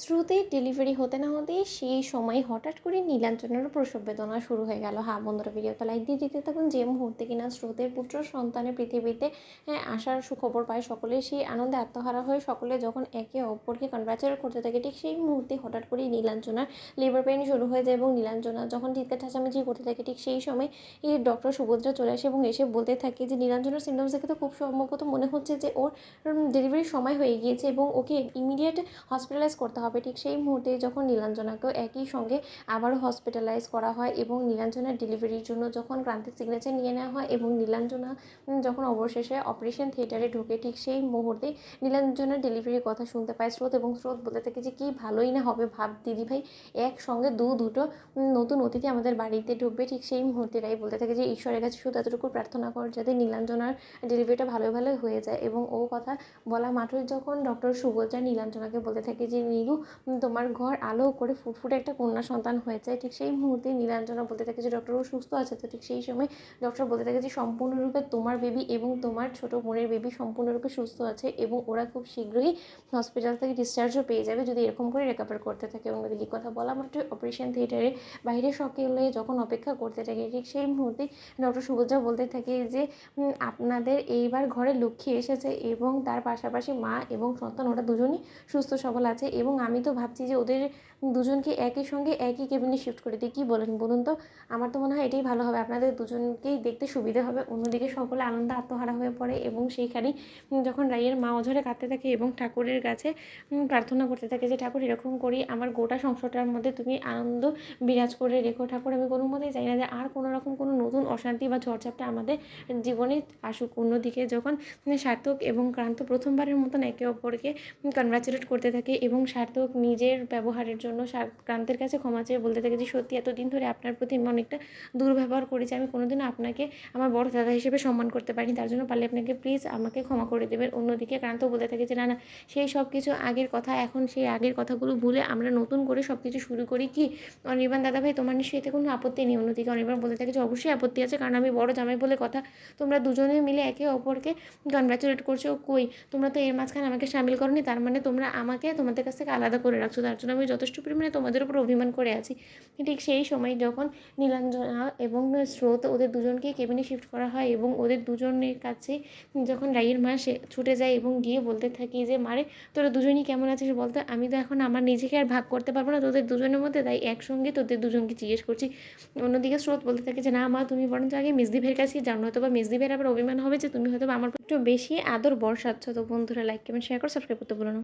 শ্রুতির delivery হতে না হতেই সেই সময় হঠাৎ করে নীলাঞ্জনেরও প্রসব বেদনা শুরু হয়ে গেল। হ্যাঁ বন্ধুরা, ভিডিওতে লাইক দিয়ে দিতে থাকুন। যে মুহূর্তে কিনা শ্রুতের পুত্র সন্তানের পৃথিবীতে আসার সুখবর পায় সকলে, সেই আনন্দে আত্মহারা হয়ে সকলে যখন একে অপরকে কনগ্রাচুলেট করতে থাকে, ঠিক সেই মুহূর্তে হঠাৎ করেই নীলাঞ্জনার লিভার পেইন শুরু হয়ে যায় এবং নীলাঞ্জনা যখন চিৎকার চেঁচামেচি করতে থাকে, ঠিক সেই সময় এই ডক্টর সুভদ্রা চলে আসে এবং এসে বলতে থাকে যে নীলাঞ্জনার সিমটমস দেখে তো খুব সম্ভবত মনে হচ্ছে যে ওর ডেলিভারির সময় হয়ে গিয়েছে এবং ওকে ইমিডিয়েট হসপিটালাইজ করতে হবে। ঠিক সেই মুহূর্তে যখন নীলাঞ্জনাকেও একই সঙ্গে আবারও হসপিটালাইজ করা হয় এবং নীলাঞ্জনার ডেলিভারির জন্য যখন ক্রান্তির সিগনেচার নিয়ে নেওয়া হয় এবং নীলাঞ্জনা যখন অবশেষে অপারেশন থিয়েটারে ঢোকে, ঠিক সেই মুহূর্তে নীলাঞ্জনার ডেলিভারির কথা শুনতে পায় স্রোত, এবং স্রোত বলতে থাকে যে কী ভালোই না হবে, ভাব দিদিভাই একসঙ্গে দুটো নতুন অতিথি আমাদের বাড়িতে ঢুকবে। ঠিক সেই মুহূর্তে রাই বলতে থাকে যে ঈশ্বরের কাছে শুধু এতটুকু প্রার্থনা কর যাতে নীলাঞ্জনার ডেলিভারিটা ভালোই হয়ে যায়। এবং ও কথা বলা মাত্রই যখন ডক্টর সুভদ্রা নীলাঞ্জনাকে বলতে থাকে যে নীলু, তোমার ঘর আলো করে ফুটফুটে একটা কন্যা সন্তান হয়েছে, ঠিক সেই মুহূর্তে নীলাঞ্জনা বলতে থাকে যে ডক্টর ও সুস্থ আছে তো। ঠিক সেই সময় ডক্টর বলতে থাকে যে সম্পূর্ণরূপে তোমার বেবি এবং তোমার ছোটো বোনের বেবি সম্পূর্ণরূপে সুস্থ আছে এবং ওরা খুব শীঘ্রই হসপিটাল থেকে ডিসচার্জও পেয়ে যাবে যদি এরকম করে রিকভার করতে থাকে। অন্যদিকে এই কথা বলা মাত্রই অপারেশন থিয়েটারে বাইরে সকলে যখন অপেক্ষা করতে থাকে, ঠিক সেই মুহূর্তে ডক্টর সুভদ্রা বলতে থাকে যে আপনাদের এইবার ঘরে লক্ষ্মী এসেছে এবং তার পাশাপাশি মা এবং সন্তান ওরা দুজনই সুস্থ সবল আছে। এবং আমি তো ভাবছি যে ওদের দুজনকে একই সঙ্গে একই কেবিনে শিফট করে দিই, কী বলেন বলুন তো? আমার তো মনে হয় এটাই ভালো হবে, আপনাদের দুজনকেই দেখতে সুবিধা হবে। অন্যদিকে সকলে আনন্দে আত্মহারা হয়ে পড়ে এবং সেইখানেই যখন রাইয়ের মা অঝরে কাঁদতে থাকে এবং ঠাকুরের কাছে প্রার্থনা করতে থাকে যে ঠাকুর এরকম করি আমার গোটা সংসারটার মধ্যে তুমি আনন্দ বিরাজ করে রেখো ঠাকুর, আমি কোনো মতেই চাই না যে আর কোনো রকম কোনো নতুন অশান্তি বা ঝড়ঝাপটা আমাদের জীবনে আসুক। অন্যদিকে যখন সার্থক এবং ক্রান্ত প্রথমবারের মতন একে অপরকে কনগ্রাচুলেট করতে থাকে এবং সার্থক নিজের ব্যবহারের জন্য ক্রান্তের কাছে ক্ষমা চেয়ে বলতে থাকে যে সত্যি এতদিন ধরে আপনার প্রতি আমি অনেকটা দুর্ব্যবহার করেছি, আমি কোনোদিনও আপনাকে আমার বড় দাদা হিসেবে সম্মান করতে পারিনি, তার জন্য পারলে আপনাকে প্লিজ আমাকে ক্ষমা করে দেবেন। অন্যদিকে ক্রান্ত বলতে থাকে যে না সেই সব কিছু আগের কথা, এখন সেই আগের কথাগুলো ভুলে আমরা নতুন করে সব কিছু শুরু করি। কি অনির্বাণ দাদাভাই, তোমার নিশ্চয়ই এতে কোনো আপত্তি নেই? অন্যদিকে অনির্বাণ বলতে থাকে যে অবশ্যই আপত্তি আছে, কারণ আমি বড় জামাই বলে কথা, তোমরা দুজনে মিলে একে অপরকে কনগ্রাচুলেট করছো, কই তোমরা তো এর মাঝখানে আমাকে সামিল করোনি, তার মানে তোমরা আমাকে তোমাদের কাছ থেকে আলাদা করে রাখছো, তার জন্য আমি যথেষ্ট পরিমাণে তোমাদের উপর অভিমান করে আছি। ঠিক সেই সময় যখন নীলাঞ্জনা এবং স্রোত ওদের দুজনকে কেবিনে শিফট করা হয় এবং ওদের দুজনের কাছে যখন রাইয়ের মা সে ছুটে যায় এবং গিয়ে বলতে থাকি যে মারে তোরা দুজনই কেমন আছিস বলতে, আমি তো এখন আমার নিজেকে আর ভাগ করতে পারবো না তোদের দুজনের মধ্যে, তাই একসঙ্গে তোদের দুজনকে জিজ্ঞেস করছি। অন্যদিকে স্রোত বলতে থাকে যে না মা, তুমি বরঞ্চ আগে মেজদি ভাইয়ের কাছেই জানো, হয়তো বা মেজদি ভাইয়ের আবার অভিমান হবে যে তুমি হয়তো আমার একটু বেশি আদর বর্ষাচ্ছ। তো বন্ধুরা লাইক কমেন্ট শেয়ার করে সাবস্ক্রাইব করতে বলো না।